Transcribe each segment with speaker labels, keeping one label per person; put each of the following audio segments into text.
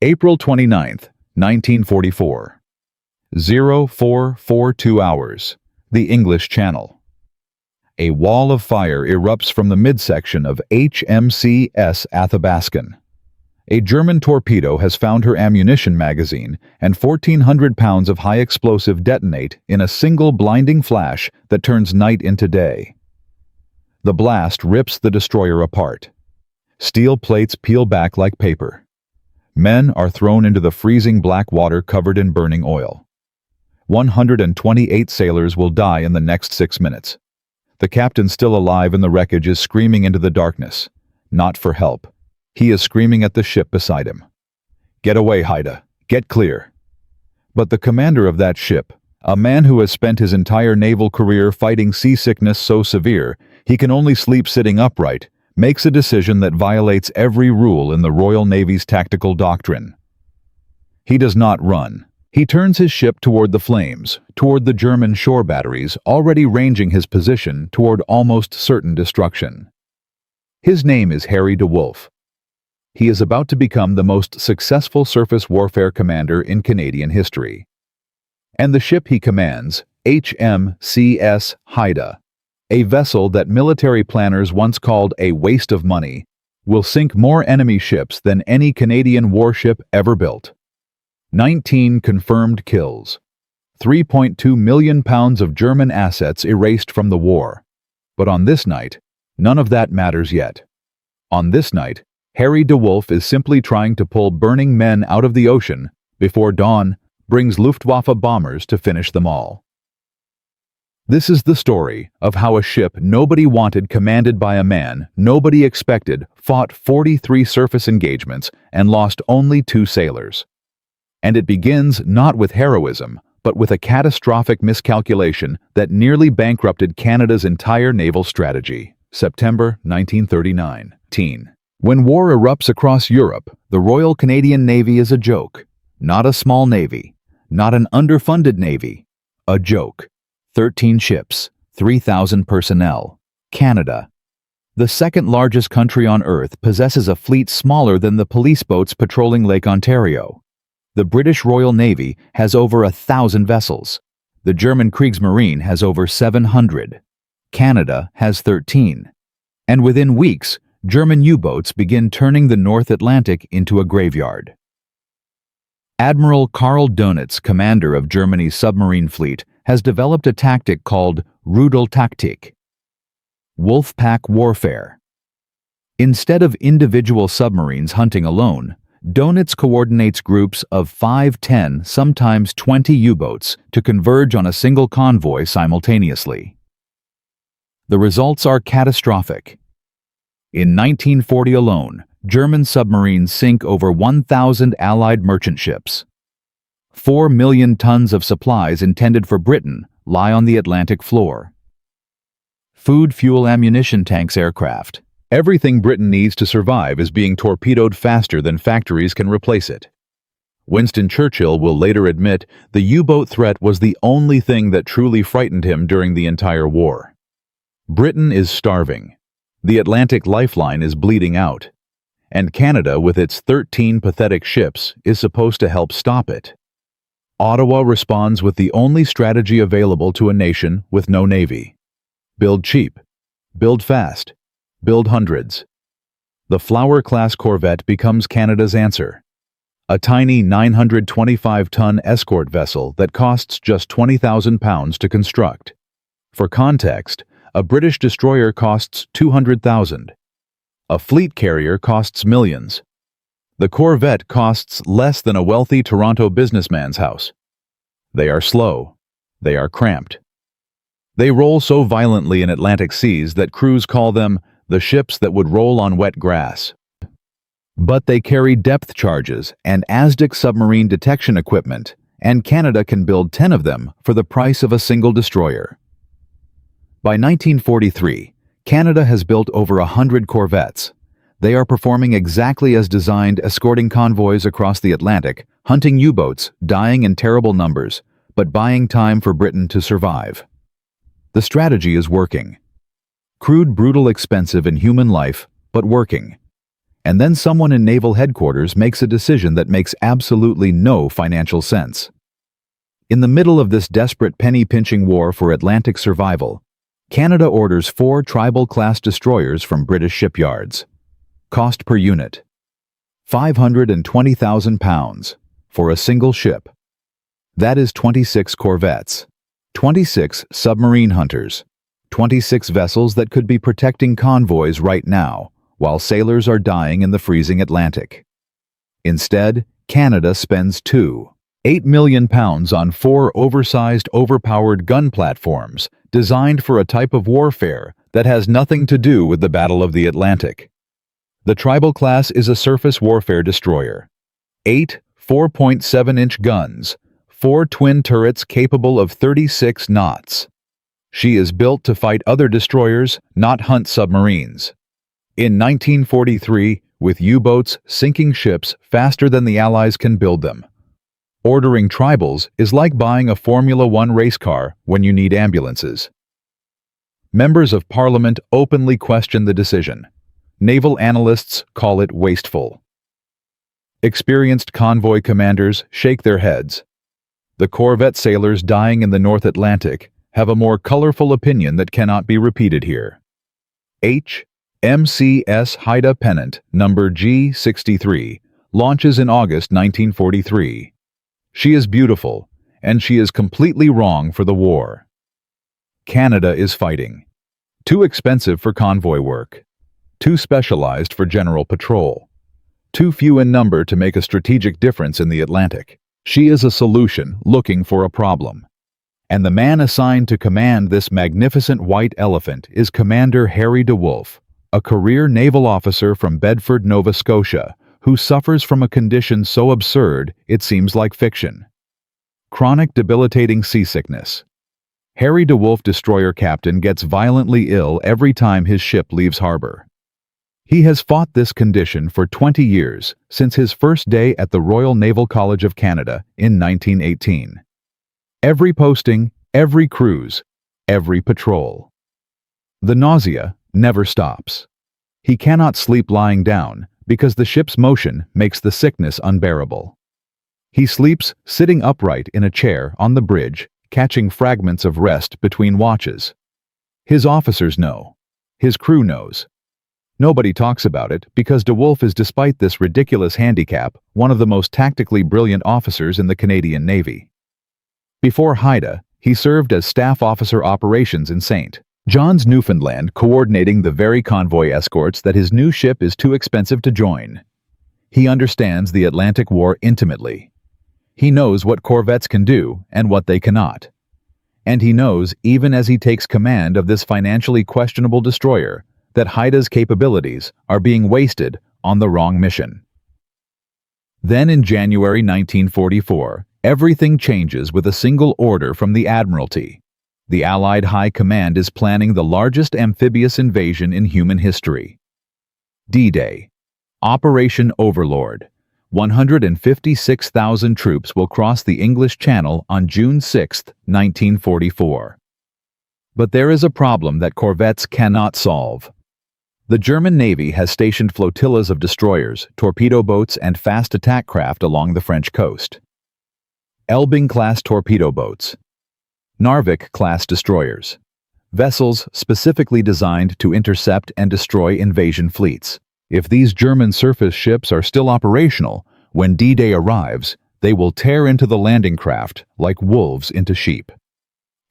Speaker 1: April 29th, 1944. 0442 hours. The English Channel. A wall of fire erupts from the midsection of HMCS Athabaskan. A German torpedo has found her ammunition magazine, and 1,400 pounds of high explosive detonate in a single blinding flash that turns night into day. The blast rips the destroyer apart. Steel plates peel back like paper. Men are thrown into the freezing black water covered in burning oil. 128 sailors will die in the next 6 minutes. The captain still alive in the wreckage is screaming into the darkness, not for help. He is screaming at the ship beside him. "Get away, Haida. Get clear." But the commander of that ship, a man who has spent his entire naval career fighting seasickness so severe he can only sleep sitting upright, makes a decision that violates every rule in the Royal Navy's tactical doctrine. He does not run. He turns his ship toward the flames, toward the German shore batteries already ranging his position toward almost certain destruction. His name is Harry DeWolf. He is about to become the most successful surface warfare commander in Canadian history. And the ship he commands, HMCS Haida, a vessel that military planners once called a waste of money, will sink more enemy ships than any Canadian warship ever built. 19 confirmed kills. 3.2 million pounds of German assets erased from the war. But on this night, none of that matters yet. On this night, Harry DeWolf is simply trying to pull burning men out of the ocean before dawn brings Luftwaffe bombers to finish them all. This is the story of how a ship nobody wanted, commanded by a man nobody expected, fought 43 surface engagements and lost only 2 sailors. And it begins not with heroism, but with a catastrophic miscalculation that nearly bankrupted Canada's entire naval strategy. September 1939. When war erupts across Europe, the Royal Canadian Navy is a joke. Not a small navy, not an underfunded navy. A joke. 13 ships, 3,000 personnel. Canada, the second largest country on Earth, possesses a fleet smaller than the police boats patrolling Lake Ontario. The British Royal Navy has over 1,000 vessels. The German Kriegsmarine has over 700. Canada has 13. And within weeks, German U-boats begin turning the North Atlantic into a graveyard. Admiral Karl Dönitz, commander of Germany's submarine fleet, has developed a tactic called Rudeltaktik, wolf-pack warfare. Instead of individual submarines hunting alone, Dönitz coordinates groups of 5, 10, sometimes 20 U-boats to converge on a single convoy simultaneously. The results are catastrophic. In 1940 alone, German submarines sink over 1,000 Allied merchant ships. 4 million tons of supplies intended for Britain lie on the Atlantic floor. Food, fuel, ammunition tanks, aircraft. Everything Britain needs to survive is being torpedoed faster than factories can replace it. Winston Churchill will later admit the U-boat threat was the only thing that truly frightened him during the entire war. Britain is starving. The Atlantic lifeline is bleeding out. And Canada, with its 13 pathetic ships, is supposed to help stop it. Ottawa responds with the only strategy available to a nation with no navy. Build cheap. Build fast. Build hundreds. The Flower-class corvette becomes Canada's answer. A tiny 925-ton escort vessel that costs just £20,000 to construct. For context, a British destroyer costs $200,000. A fleet carrier costs millions. The corvette costs less than a wealthy Toronto businessman's house. They are slow. They are cramped. They roll so violently in Atlantic seas that crews call them the ships that would roll on wet grass. But they carry depth charges and ASDIC submarine detection equipment, and Canada can build 10 of them for the price of a single destroyer. By 1943, Canada has built over 100 corvettes. They are performing exactly as designed, escorting convoys across the Atlantic, hunting U-boats, dying in terrible numbers, but buying time for Britain to survive. The strategy is working. Crude, brutal, expensive in human life, but working. And then someone in naval headquarters makes a decision that makes absolutely no financial sense. In the middle of this desperate penny-pinching war for Atlantic survival, Canada orders 4 tribal-class destroyers from British shipyards. Cost per unit: £520,000 for a single ship. That is 26 corvettes, 26 submarine hunters, 26 vessels that could be protecting convoys right now, while sailors are dying in the freezing Atlantic. Instead, Canada spends £8 million on 4 oversized, overpowered gun platforms designed for a type of warfare that has nothing to do with the Battle of the Atlantic. The Tribal class is a surface warfare destroyer. 8 4.7-inch guns, 4 twin turrets capable of 36 knots. She is built to fight other destroyers, not hunt submarines. In 1943, with U-boats sinking ships faster than the Allies can build them. Ordering tribals is like buying a Formula One race car when you need ambulances. Members of Parliament openly question the decision. Naval analysts call it wasteful. Experienced convoy commanders shake their heads. The corvette sailors dying in the North Atlantic have a more colorful opinion that cannot be repeated here. HMCS Haida Pennant, number G63, launches in August 1943. She is beautiful, and she is completely wrong for the war. Canada is fighting. Too expensive for convoy work. Too specialized for general patrol. Too few in number to make a strategic difference in the Atlantic. She is a solution looking for a problem. And the man assigned to command this magnificent white elephant is Commander Harry DeWolf, a career naval officer from Bedford, Nova Scotia, who suffers from a condition so absurd it seems like fiction. Chronic debilitating seasickness. Harry DeWolf, destroyer captain, gets violently ill every time his ship leaves harbor. He has fought this condition for 20 years, since his first day at the Royal Naval College of Canada in 1918. Every posting, every cruise, every patrol. The nausea never stops. He cannot sleep lying down, because the ship's motion makes the sickness unbearable. He sleeps sitting upright in a chair on the bridge, catching fragments of rest between watches. His officers know. His crew knows. Nobody talks about it because DeWolf is, despite this ridiculous handicap, one of the most tactically brilliant officers in the Canadian Navy. Before Haida, he served as staff officer operations in St. John's, Newfoundland, coordinating the very convoy escorts that his new ship is too expensive to join. He understands the Atlantic War intimately. He knows what corvettes can do and what they cannot. And he knows, even as he takes command of this financially questionable destroyer, that Haida's capabilities are being wasted on the wrong mission. Then in January 1944, everything changes with a single order from the Admiralty. The Allied High Command is planning the largest amphibious invasion in human history. D-Day. Operation Overlord. 156,000 troops will cross the English Channel on June 6, 1944. But there is a problem that corvettes cannot solve. The German Navy has stationed flotillas of destroyers, torpedo boats, and fast attack craft along the French coast. Elbing-class torpedo boats. Narvik-class destroyers. Vessels specifically designed to intercept and destroy invasion fleets. If these German surface ships are still operational, when D-Day arrives, they will tear into the landing craft like wolves into sheep.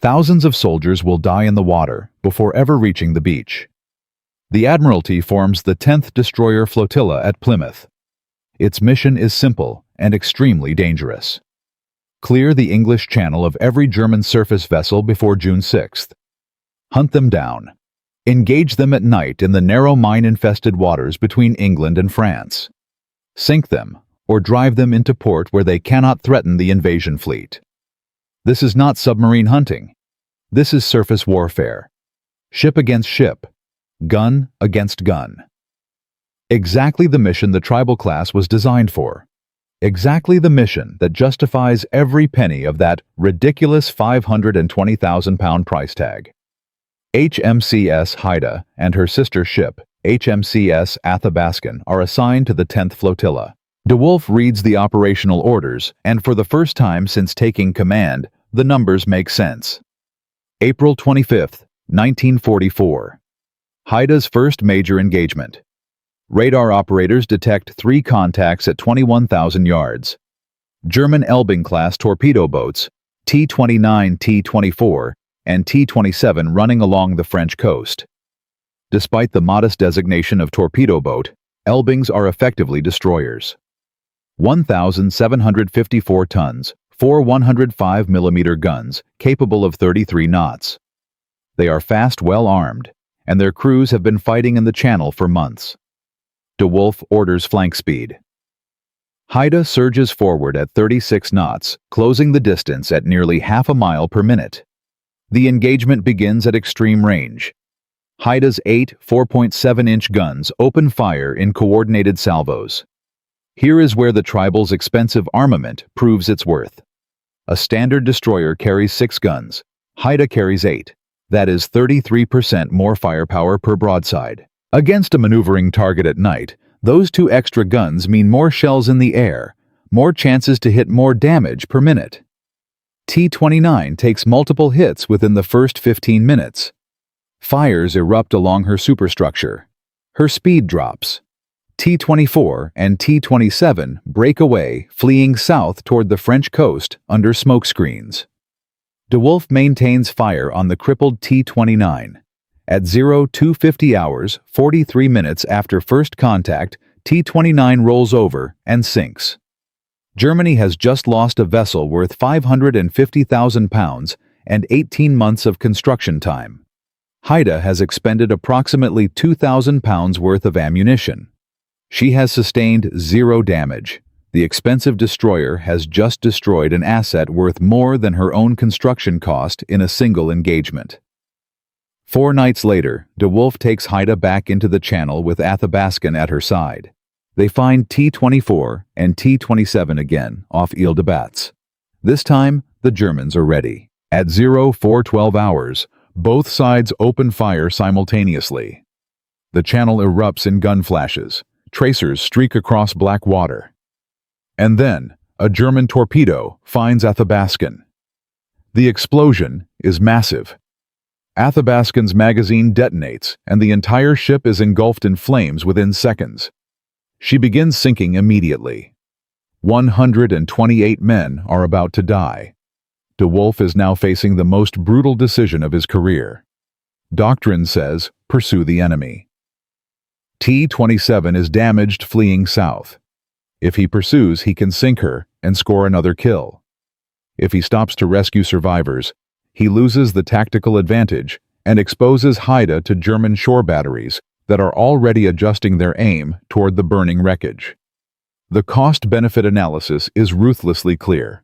Speaker 1: Thousands of soldiers will die in the water before ever reaching the beach. The Admiralty forms the 10th Destroyer Flotilla at Plymouth. Its mission is simple and extremely dangerous. Clear the English Channel of every German surface vessel before June 6th. Hunt them down. Engage them at night in the narrow mine-infested waters between England and France. Sink them, or drive them into port where they cannot threaten the invasion fleet. This is not submarine hunting. This is surface warfare. Ship against ship. Gun against gun. Exactly the mission the tribal class was designed for. Exactly the mission that justifies every penny of that ridiculous £520,000 price tag. HMCS Haida and her sister ship, HMCS Athabaskan, are assigned to the 10th Flotilla. DeWolf reads the operational orders, and for the first time since taking command, the numbers make sense. April 25, 1944. Haida's first major engagement. Radar operators detect 3 contacts at 21,000 yards. German Elbing-class torpedo boats, T-29, T-24, and T-27 running along the French coast. Despite the modest designation of torpedo boat, Elbings are effectively destroyers. 1,754 tons, 4 105mm guns, capable of 33 knots. They are fast, well-armed, and their crews have been fighting in the Channel for months. DeWolf orders flank speed. Haida surges forward at 36 knots, closing the distance at nearly half a mile per minute. The engagement begins at extreme range. Haida's 8 4.7-inch guns open fire in coordinated salvos. Here is where the tribal's expensive armament proves its worth. A standard destroyer carries 6 guns. Haida carries 8. That is 33% more firepower per broadside. Against a maneuvering target at night, those 2 extra guns mean more shells in the air, more chances to hit more damage per minute. T-29 takes multiple hits within the first 15 minutes. Fires erupt along her superstructure. Her speed drops. T-24 and T-27 break away, fleeing south toward the French coast under smoke screens. DeWolf maintains fire on the crippled T-29. At 0250 hours, 43 minutes after first contact, T-29 rolls over and sinks. Germany has just lost a vessel worth 550,000 pounds and 18 months of construction time. Haida has expended approximately 2,000 pounds worth of ammunition. She has sustained 0 damage. The expensive destroyer has just destroyed an asset worth more than her own construction cost in a single engagement. 4 nights later, DeWolf takes Haida back into the Channel with Athabaskan at her side. They find T-24 and T-27 again off Ile de Bats. This time, the Germans are ready. At 0412 hours, both sides open fire simultaneously. The Channel erupts in gun flashes. Tracers streak across black water. And then, a German torpedo finds Athabaskan. The explosion is massive. Athabaskan's magazine detonates, and the entire ship is engulfed in flames within seconds. She begins sinking immediately. 128 men are about to die. DeWolf is now facing the most brutal decision of his career. Doctrine says, pursue the enemy. T-27 is damaged fleeing south. If he pursues, he can sink her and score another kill. If he stops to rescue survivors, he loses the tactical advantage and exposes Haida to German shore batteries that are already adjusting their aim toward the burning wreckage. The cost-benefit analysis is ruthlessly clear.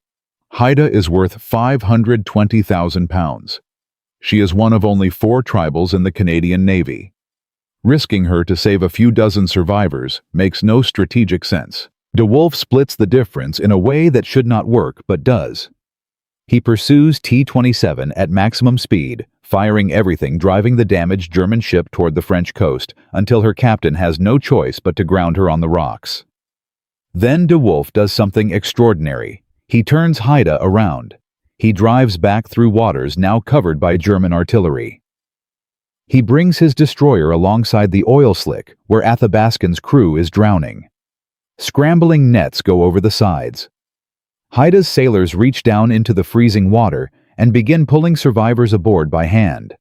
Speaker 1: Haida is worth 520,000 pounds. She is one of only 4 tribals in the Canadian Navy. Risking her to save a few dozen survivors makes no strategic sense. DeWolf splits the difference in a way that should not work but does. He pursues T-27 at maximum speed, firing everything driving the damaged German ship toward the French coast until her captain has no choice but to ground her on the rocks. Then DeWolf does something extraordinary. He turns Haida around. He drives back through waters now covered by German artillery. He brings his destroyer alongside the oil slick where Athabaskan's crew is drowning. Scrambling nets go over the sides. Haida's sailors reach down into the freezing water and begin pulling survivors aboard by hand.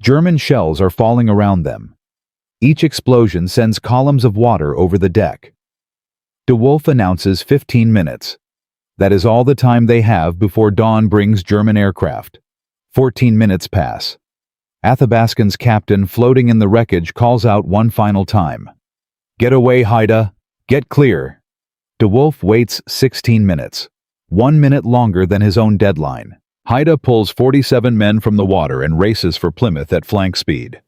Speaker 1: German shells are falling around them. Each explosion sends columns of water over the deck. DeWolf announces 15 minutes. That is all the time they have before dawn brings German aircraft. 14 minutes pass. Athabaskan's captain floating in the wreckage calls out one final time. "Get away, Haida! Get clear!" DeWolf waits 16 minutes, 1 minute longer than his own deadline. Haida pulls 47 men from the water and races for Plymouth at flank speed.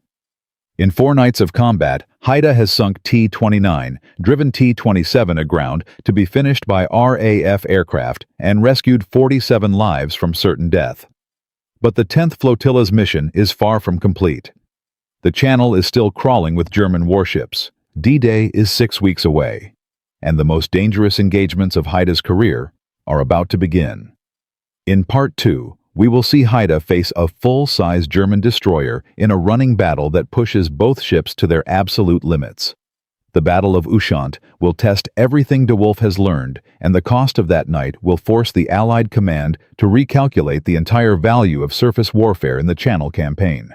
Speaker 1: In 4 nights of combat, Haida has sunk T-29, driven T-27 aground to be finished by RAF aircraft, and rescued 47 lives from certain death. But the 10th Flotilla's mission is far from complete. The channel is still crawling with German warships. D-Day is 6 weeks away, and the most dangerous engagements of Haida's career are about to begin. In Part 2, we will see Haida face a full-size German destroyer in a running battle that pushes both ships to their absolute limits. The Battle of Ushant will test everything DeWolf has learned, and the cost of that night will force the Allied command to recalculate the entire value of surface warfare in the Channel campaign.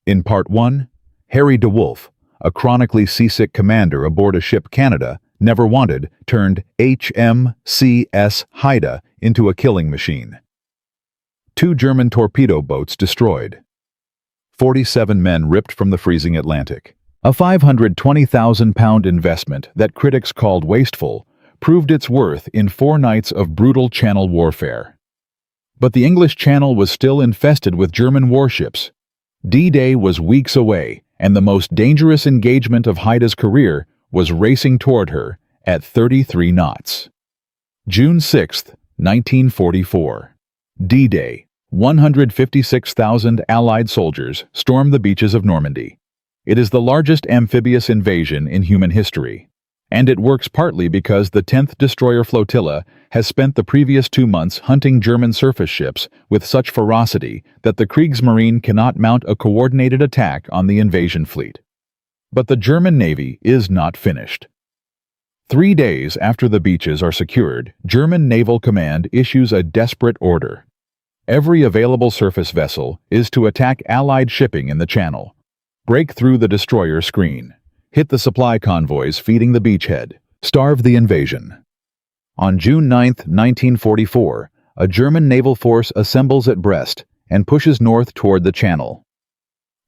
Speaker 1: In Part 1, Harry DeWolf, a chronically seasick commander aboard a ship Canada never wanted, turned HMCS Haida into a killing machine. 2 German torpedo boats destroyed. 47 men ripped from the freezing Atlantic. A 520,000-pound investment that critics called wasteful proved its worth in 4 nights of brutal Channel warfare. But the English Channel was still infested with German warships. D-Day was weeks away, and the most dangerous engagement of Haida's career was racing toward her at 33 knots. June 6, 1944. D-Day. 156,000 Allied soldiers stormed the beaches of Normandy. It is the largest amphibious invasion in human history, and it works partly because the 10th Destroyer Flotilla has spent the previous 2 months hunting German surface ships with such ferocity that the Kriegsmarine cannot mount a coordinated attack on the invasion fleet. But the German Navy is not finished. 3 days after the beaches are secured, German Naval Command issues a desperate order. Every available surface vessel is to attack Allied shipping in the Channel, break through the destroyer screen, hit the supply convoys feeding the beachhead, starve the invasion. On June 9, 1944, a German naval force assembles at Brest and pushes north toward the Channel.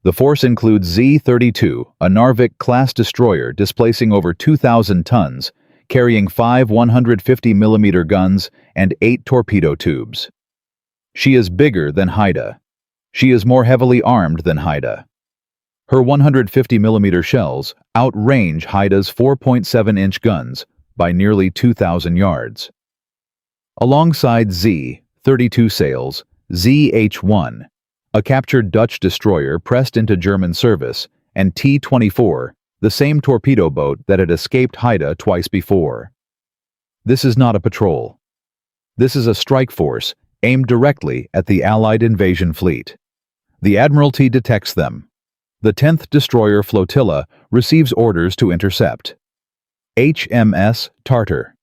Speaker 1: The force includes Z-32, a Narvik-class destroyer displacing over 2,000 tons, carrying 5 150mm guns and 8 torpedo tubes. She is bigger than Haida. She is more heavily armed than Haida. Her 150mm shells outrange Haida's 4.7-inch guns by nearly 2,000 yards. Alongside Z-32 sails ZH-1, a captured Dutch destroyer pressed into German service, and T-24, the same torpedo boat that had escaped Haida twice before. This is not a patrol. This is a strike force aimed directly at the Allied invasion fleet. The Admiralty detects them. The 10th Destroyer Flotilla receives orders to intercept. HMS Tartar,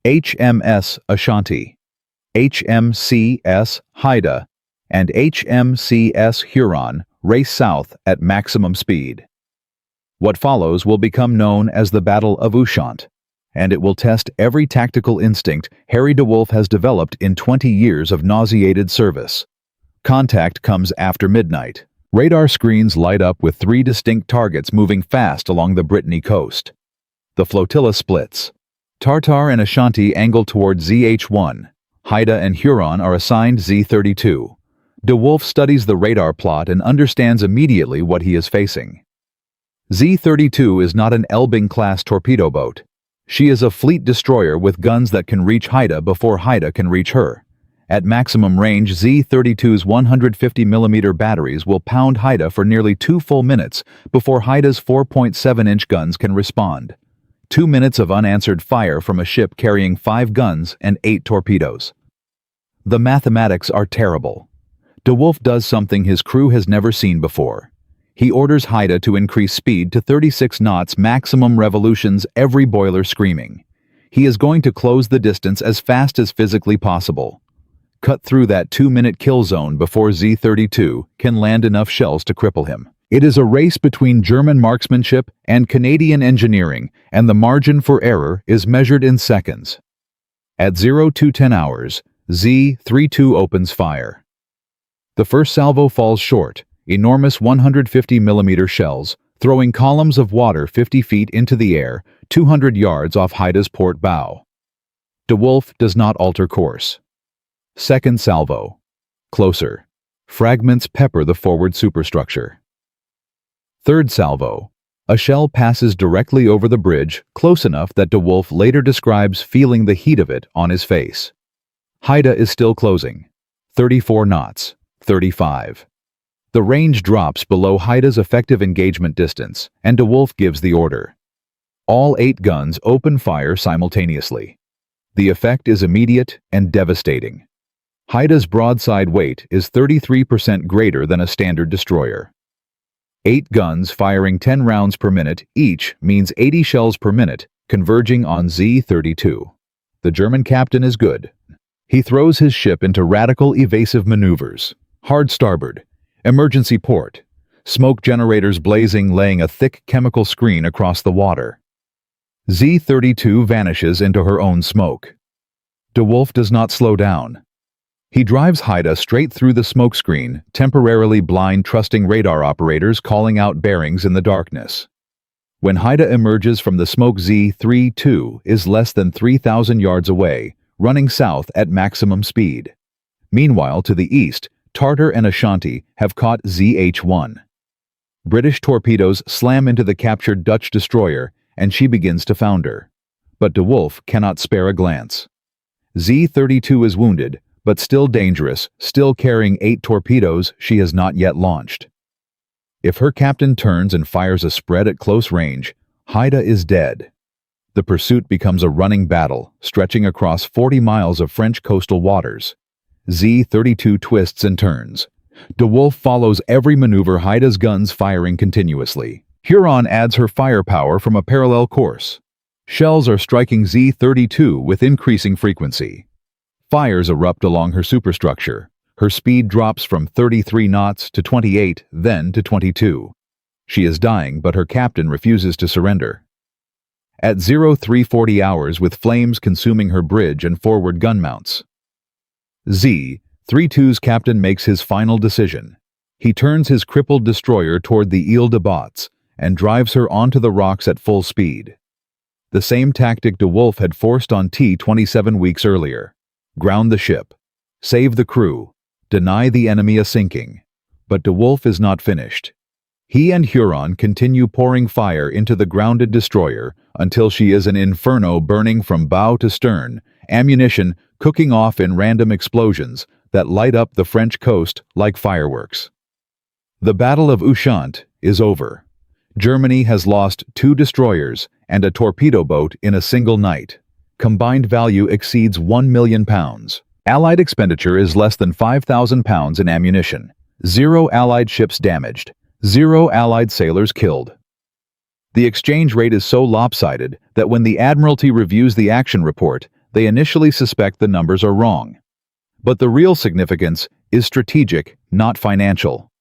Speaker 1: HMS Ushant, HMCS Haida, and HMCS Huron race south at maximum speed. What follows will become known as the Battle of Ushant, and it will test every tactical instinct Harry DeWolf has developed in 20 years of nauseated service. Contact comes after midnight. Radar screens light up with 3 distinct targets moving fast along the Brittany coast. The flotilla splits. Tartar and Ushant angle toward ZH-1. Haida and Huron are assigned Z-32. DeWolf studies the radar plot and understands immediately what he is facing. Z-32 is not an Elbing-class torpedo boat. She is a fleet destroyer with guns that can reach Haida before Haida can reach her. At maximum range, Z-32's 150mm batteries will pound Haida for nearly 2 full minutes before Haida's 4.7-inch guns can respond. 2 minutes of unanswered fire from a ship carrying 5 guns and 8 torpedoes. The mathematics are terrible. DeWolf does something his crew has never seen before. He orders Haida to increase speed to 36 knots maximum revolutions, every boiler screaming. He is going to close the distance as fast as physically possible. Cut through that 2-minute kill zone before Z-32 can land enough shells to cripple him. It is a race between German marksmanship and Canadian engineering, and the margin for error is measured in seconds. At 0210 hours, Z-32 opens fire. The first salvo falls short, enormous 150mm shells, throwing columns of water 50 feet into the air, 200 yards off Haida's port bow. DeWolf does not alter course. Second salvo. Closer. Fragments pepper the forward superstructure. Third salvo. A shell passes directly over the bridge, close enough that DeWolf later describes feeling the heat of it on his face. Haida is still closing. 34 knots, 35. The range drops below Haida's effective engagement distance, and DeWolf gives the order. All 8 guns open fire simultaneously. The effect is immediate and devastating. Haida's broadside weight is 33% greater than a standard destroyer. 8 guns firing 10 rounds per minute each means 80 shells per minute, converging on Z-32. The German captain is good. He throws his ship into radical evasive maneuvers. Hard starboard, emergency port, smoke generators blazing, laying a thick chemical screen across the water. Z-32 vanishes into her own smoke. DeWolf does not slow down. He drives Haida straight through the smoke screen, temporarily blind trusting radar operators calling out bearings in the darkness. When Haida emerges from the smoke, Z-32 is less than 3,000 yards away, running south at maximum speed. Meanwhile, to the east, Tartar and Ushant have caught ZH-1. British torpedoes slam into the captured Dutch destroyer, and she begins to founder. But DeWolf cannot spare a glance. Z-32 is wounded, but still dangerous, still carrying 8 torpedoes she has not yet launched. If her captain turns and fires a spread at close range, Haida is dead. The pursuit becomes a running battle, stretching across 40 miles of French coastal waters. Z-32 twists and turns. DeWolf follows every maneuver, Haida's guns firing continuously. Huron adds her firepower from a parallel course. Shells are striking Z-32 with increasing frequency. Fires erupt along her superstructure. Her speed drops from 33 knots to 28, then to 22. She is dying, but her captain refuses to surrender. At 0340 hours, with flames consuming her bridge and forward gun mounts. Z-32's captain makes his final decision. He turns his crippled destroyer toward the Ile de Bots and drives her onto the rocks at full speed. The same tactic DeWolf had forced on T-27 weeks earlier. Ground the ship. Save the crew. Deny the enemy a sinking. But DeWolf is not finished. He and Huron continue pouring fire into the grounded destroyer until she is an inferno burning from bow to stern, ammunition cooking off in random explosions that light up the French coast like fireworks. The Battle of Ushant is over. Germany has lost 2 destroyers and a torpedo boat in a single night. Combined value exceeds £1 million. Allied expenditure is less than £5,000 in ammunition. 0 Allied ships damaged. 0 Allied sailors killed. The exchange rate is so lopsided that when the Admiralty reviews the action report, they initially suspect the numbers are wrong. But the real significance is strategic, not financial.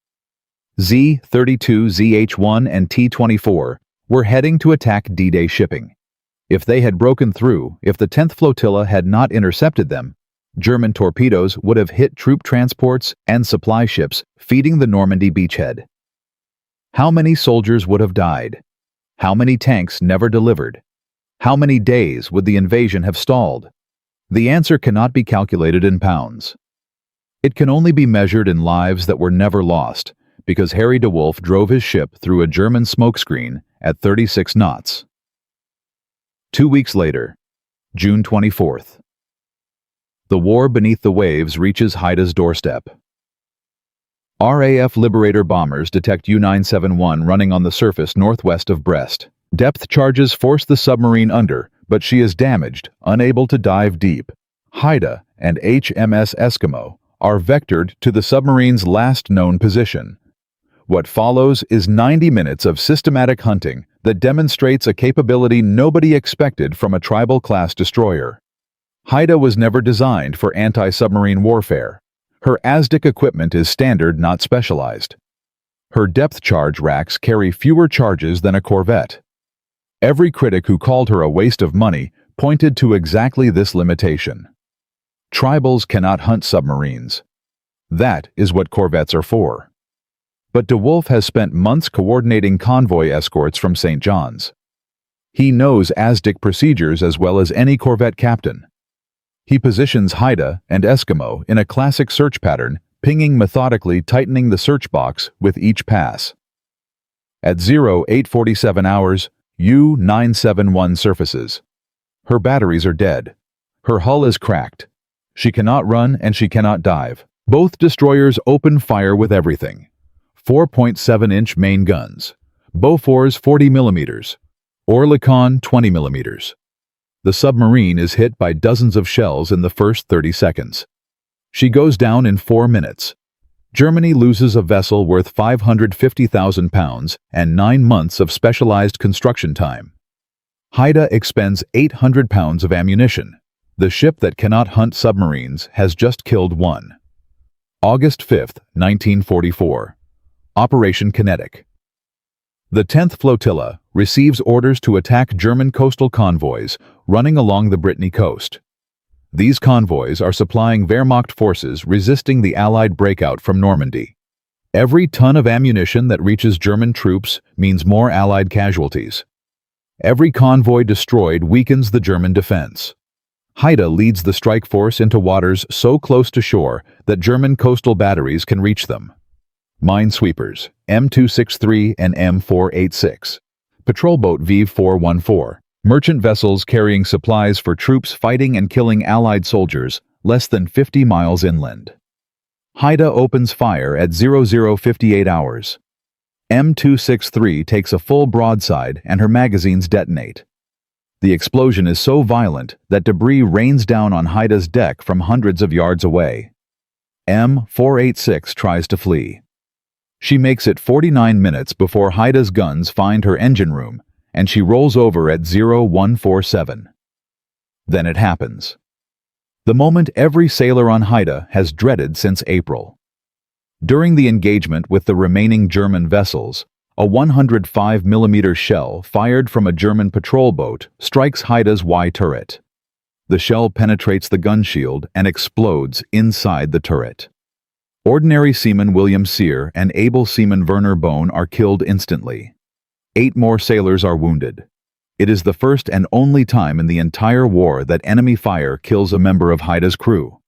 Speaker 1: Z-32, ZH-1, and T-24 were heading to attack D-Day shipping. If they had broken through, if the 10th Flotilla had not intercepted them, German torpedoes would have hit troop transports and supply ships feeding the Normandy beachhead. How many soldiers would have died? How many tanks never delivered? How many days would the invasion have stalled? The answer cannot be calculated in pounds. It can only be measured in lives that were never lost, because Harry DeWolf drove his ship through a German smokescreen at 36 knots. 2 weeks later, June 24th. The war beneath the waves reaches Haida's doorstep. RAF Liberator bombers detect U-971 running on the surface northwest of Brest. Depth charges force the submarine under, but she is damaged, unable to dive deep. Haida and HMS Eskimo are vectored to the submarine's last known position. What follows is 90 minutes of systematic hunting that demonstrates a capability nobody expected from a tribal-class destroyer. Haida was never designed for anti-submarine warfare. Her ASDIC equipment is standard, not specialized. Her depth charge racks carry fewer charges than a corvette. Every critic who called her a waste of money pointed to exactly this limitation. Tribals cannot hunt submarines. That is what corvettes are for. But DeWolf has spent months coordinating convoy escorts from St. John's. He knows ASDIC procedures as well as any corvette captain. He positions Haida and Eskimo in a classic search pattern, pinging methodically, tightening the search box with each pass. At 0847 hours, U-971 surfaces. Her batteries are dead. Her hull is cracked. She cannot run and she cannot dive. Both destroyers open fire with everything. 4.7-inch main guns, Bofors 40 mm, Oerlikon 20 mm. The submarine is hit by dozens of shells in the first 30 seconds. She goes down in 4 minutes. Germany loses a vessel worth 550,000 pounds and 9 months of specialized construction time. Haida expends 800 pounds of ammunition. The ship that cannot hunt submarines has just killed one. August 5, 1944. Operation Kinetic. The 10th Flotilla receives orders to attack German coastal convoys running along the Brittany coast. These convoys are supplying Wehrmacht forces resisting the Allied breakout from Normandy. Every ton of ammunition that reaches German troops means more Allied casualties. Every convoy destroyed weakens the German defense. Haida leads the strike force into waters so close to shore that German coastal batteries can reach them. Minesweepers, M263 and M486. Patrol boat V414. Merchant vessels carrying supplies for troops fighting and killing Allied soldiers less than 50 miles inland. Haida opens fire at 0058 hours. M263 takes a full broadside and her magazines detonate. The explosion is so violent that debris rains down on Haida's deck from hundreds of yards away. M486 tries to flee. She makes it 49 minutes before Haida's guns find her engine room, and she rolls over at 0147. Then it happens. The moment every sailor on Haida has dreaded since April. During the engagement with the remaining German vessels, a 105 mm shell fired from a German patrol boat strikes Haida's Y turret. The shell penetrates the gun shield and explodes inside the turret. Ordinary Seaman William Sear and able Seaman Werner Bone are killed instantly. 8 more sailors are wounded. It is the first and only time in the entire war that enemy fire kills a member of Haida's crew.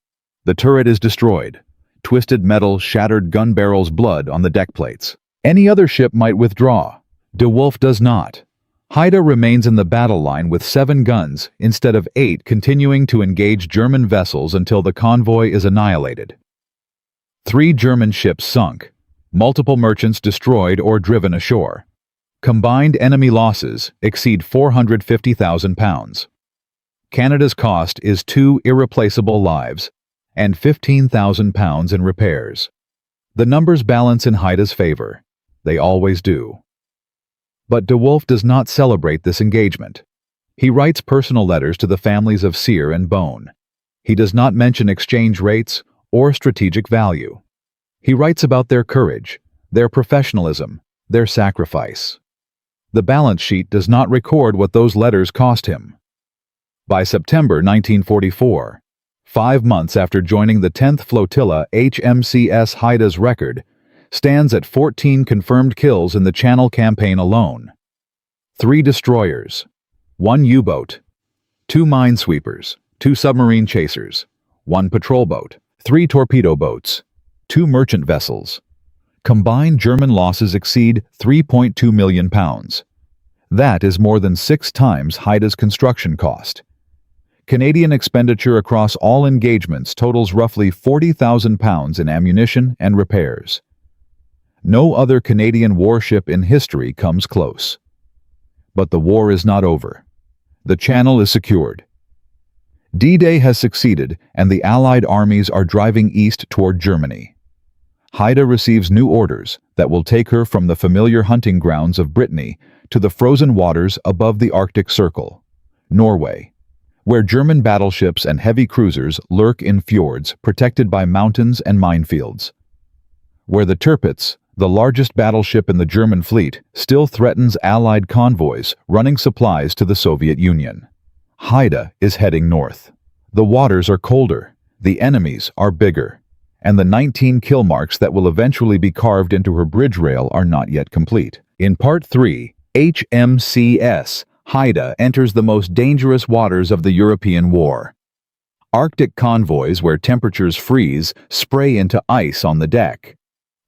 Speaker 1: The turret is destroyed. Twisted metal shattered gun barrels, blood on the deck plates. Any other ship might withdraw. DeWolf does not. Haida remains in the battle line with 7 guns instead of 8, continuing to engage German vessels until the convoy is annihilated. 3 German ships sunk. Multiple merchants destroyed or driven ashore. Combined enemy losses exceed 450,000 pounds. Canada's cost is 2 irreplaceable lives and 15,000 pounds in repairs. The numbers balance in Haida's favor. They always do. But DeWolf does not celebrate this engagement. He writes personal letters to the families of Sear and Bone. He does not mention exchange rates or strategic value. He writes about their courage, their professionalism, their sacrifice. The balance sheet does not record what those letters cost him. By September 1944, 5 months after joining the 10th Flotilla, HMCS Haida's record stands at 14 confirmed kills in the Channel campaign alone. 3 destroyers, 1 U-boat, 2 minesweepers, 2 submarine chasers, 1 patrol boat, 3 torpedo boats, 2 merchant vessels. Combined German losses exceed 3.2 million pounds. That is more than 6 times Haida's construction cost. Canadian expenditure across all engagements totals roughly 40,000 pounds in ammunition and repairs. No other Canadian warship in history comes close. But the war is not over. The Channel is secured. D-Day has succeeded, and the Allied armies are driving east toward Germany. Haida receives new orders that will take her from the familiar hunting grounds of Brittany to the frozen waters above the Arctic Circle, Norway, where German battleships and heavy cruisers lurk in fjords protected by mountains and minefields. Where the Tirpitz, the largest battleship in the German fleet, still threatens Allied convoys running supplies to the Soviet Union. Haida is heading north. The waters are colder, the enemies are bigger, and the 19 kill marks that will eventually be carved into her bridge rail are not yet complete. In Part 3, HMCS Haida enters the most dangerous waters of the European war. Arctic convoys where temperatures freeze spray into ice on the deck,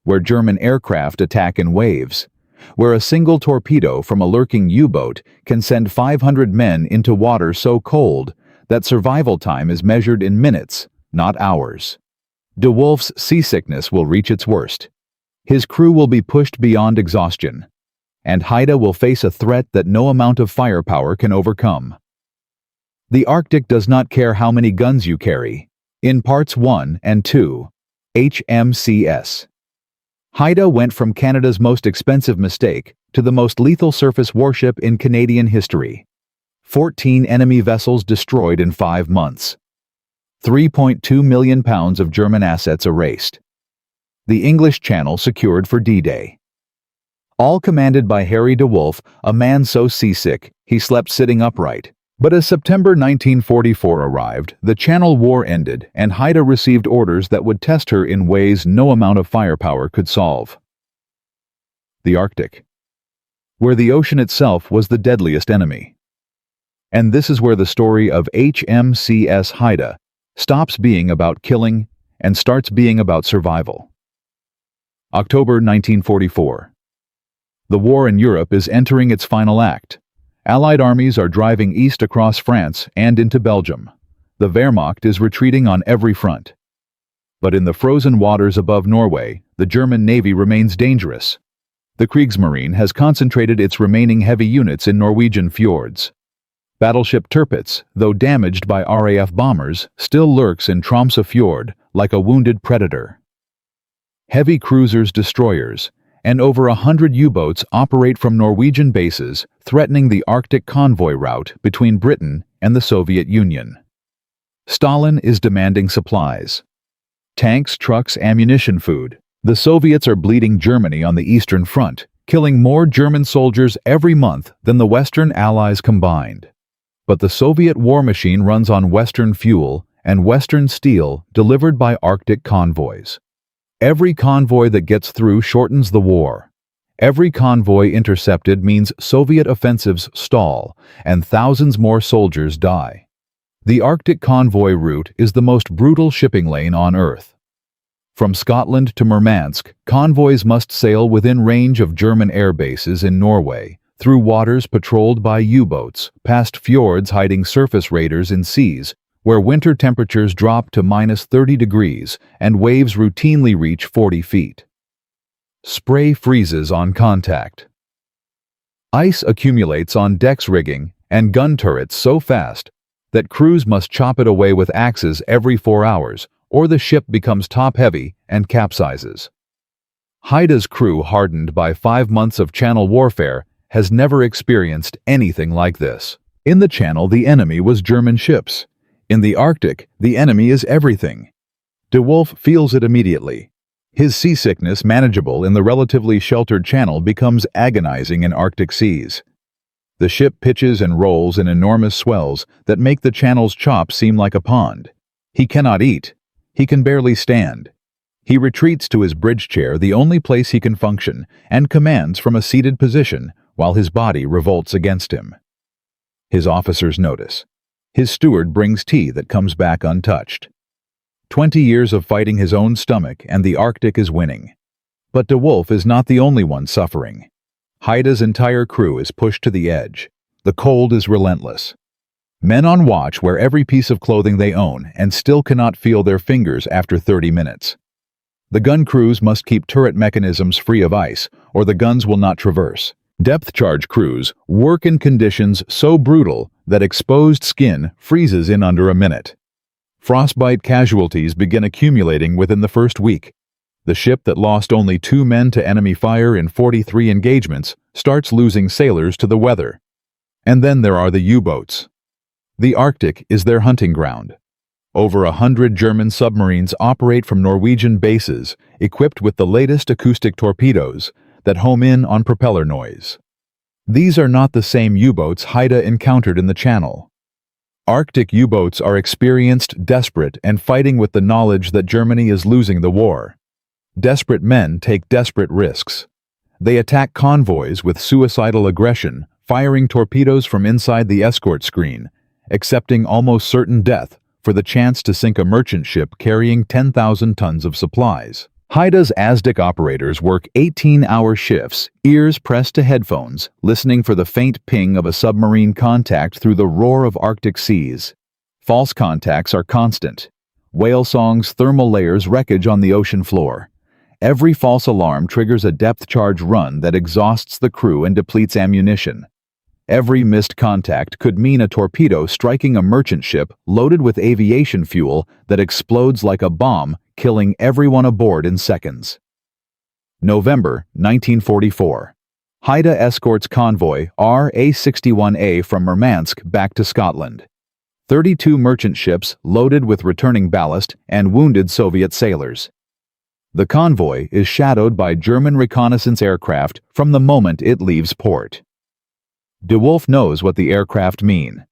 Speaker 1: where German aircraft attack in waves, where a single torpedo from a lurking U-boat can send 500 men into water so cold that survival time is measured in minutes, not hours. DeWolf's seasickness will reach its worst. His crew will be pushed beyond exhaustion, and Haida will face a threat that no amount of firepower can overcome. The Arctic does not care how many guns you carry. In Parts 1 and 2, HMCS Haida went from Canada's most expensive mistake to the most lethal surface warship in Canadian history. 14 enemy vessels destroyed in 5 months. 3.2 million pounds of German assets erased. The English Channel secured for D-Day. All commanded by Harry DeWolf, a man so seasick he slept sitting upright. But as September 1944 arrived, the Channel War ended and Haida received orders that would test her in ways no amount of firepower could solve. The Arctic, where the ocean itself was the deadliest enemy. And this is where the story of HMCS Haida stops being about killing and starts being about survival. October 1944. The war in Europe is entering its final act. Allied armies are driving east across France and into Belgium. The Wehrmacht is retreating on every front. But in the frozen waters above Norway, the German Navy remains dangerous. The Kriegsmarine has concentrated its remaining heavy units in Norwegian fjords. Battleship Tirpitz, though damaged by RAF bombers, still lurks in Tromsø Fjord like a wounded predator. Heavy cruisers, destroyers, and over 100 U-boats operate from Norwegian bases, threatening the Arctic convoy route between Britain and the Soviet Union. Stalin is demanding supplies. Tanks, trucks, ammunition, food. The Soviets are bleeding Germany on the Eastern Front, killing more German soldiers every month than the Western Allies combined. But the Soviet war machine runs on Western fuel and Western steel delivered by Arctic convoys. Every convoy that gets through shortens the war. Every convoy intercepted means Soviet offensives stall, and thousands more soldiers die. The Arctic convoy route is the most brutal shipping lane on Earth. From Scotland to Murmansk, convoys must sail within range of German air bases in Norway, through waters patrolled by U-boats, past fjords hiding surface raiders in seas, where winter temperatures drop to -30 degrees and waves routinely reach 40 feet. Spray freezes on contact. Ice accumulates on decks, rigging, and gun turrets so fast that crews must chop it away with axes every 4 hours, or the ship becomes top-heavy and capsizes. Haida's crew, hardened by 5 months of Channel warfare, has never experienced anything like this. In the Channel, the enemy was German ships. In the Arctic, the enemy is everything. DeWolf feels it immediately. His seasickness, manageable in the relatively sheltered Channel, becomes agonizing in Arctic seas. The ship pitches and rolls in enormous swells that make the Channel's chop seem like a pond. He cannot eat. He can barely stand. He retreats to his bridge chair, the only place he can function, and commands from a seated position while his body revolts against him. His officers notice. His steward brings tea that comes back untouched. 20 years of fighting his own stomach, and the Arctic is winning. But DeWolf is not the only one suffering. Haida's entire crew is pushed to the edge. The cold is relentless. Men on watch wear every piece of clothing they own and still cannot feel their fingers after 30 minutes. The gun crews must keep turret mechanisms free of ice, or the guns will not traverse. Depth charge crews work in conditions so brutal that exposed skin freezes in under a minute. Frostbite casualties begin accumulating within the first week. The ship that lost only 2 men to enemy fire in 43 engagements starts losing sailors to the weather. And then there are the U-boats. The Arctic is their hunting ground. Over 100 German submarines operate from Norwegian bases, equipped with the latest acoustic torpedoes that home in on propeller noise. These are not the same U-boats Haida encountered in the Channel. Arctic U-boats are experienced, desperate, and fighting with the knowledge that Germany is losing the war. Desperate men take desperate risks. They attack convoys with suicidal aggression, firing torpedoes from inside the escort screen, accepting almost certain death for the chance to sink a merchant ship carrying 10,000 tons of supplies. Haida's ASDIC operators work 18-hour shifts, ears pressed to headphones, listening for the faint ping of a submarine contact through the roar of Arctic seas. False contacts are constant. Whale songs, thermal layers, wreckage on the ocean floor. Every false alarm triggers a depth charge run that exhausts the crew and depletes ammunition. Every missed contact could mean a torpedo striking a merchant ship loaded with aviation fuel that explodes like a bomb, killing everyone aboard in seconds. November 1944. Haida escorts convoy RA-61A from Murmansk back to Scotland. 32 merchant ships loaded with returning ballast and wounded Soviet sailors. The convoy is shadowed by German reconnaissance aircraft from the moment it leaves port. DeWolf knows what the aircraft mean.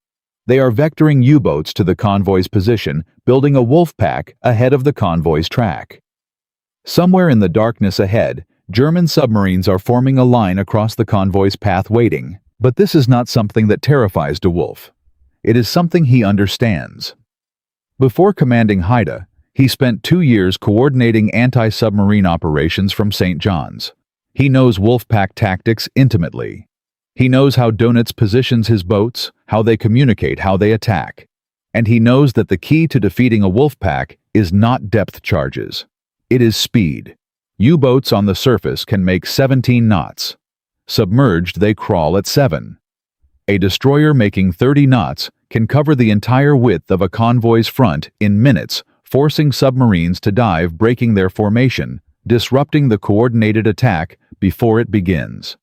Speaker 1: They are vectoring U-boats to the convoy's position, building a wolf pack ahead of the convoy's track. Somewhere in the darkness ahead, German submarines are forming a line across the convoy's path waiting. But this is not something that terrifies DeWolf. It is something he understands. Before commanding Haida, he spent 2 years coordinating anti-submarine operations from St. John's. He knows Wolfpack tactics intimately. He knows how Donitz positions his boats, how they communicate, how they attack. And he knows that the key to defeating a Wolfpack is not depth charges. It is speed. U-boats on the surface can make 17 knots. Submerged, they crawl at 7. A destroyer making 30 knots can cover the entire width of a convoy's front in minutes, forcing submarines to dive, breaking their formation, disrupting the coordinated attack before it begins.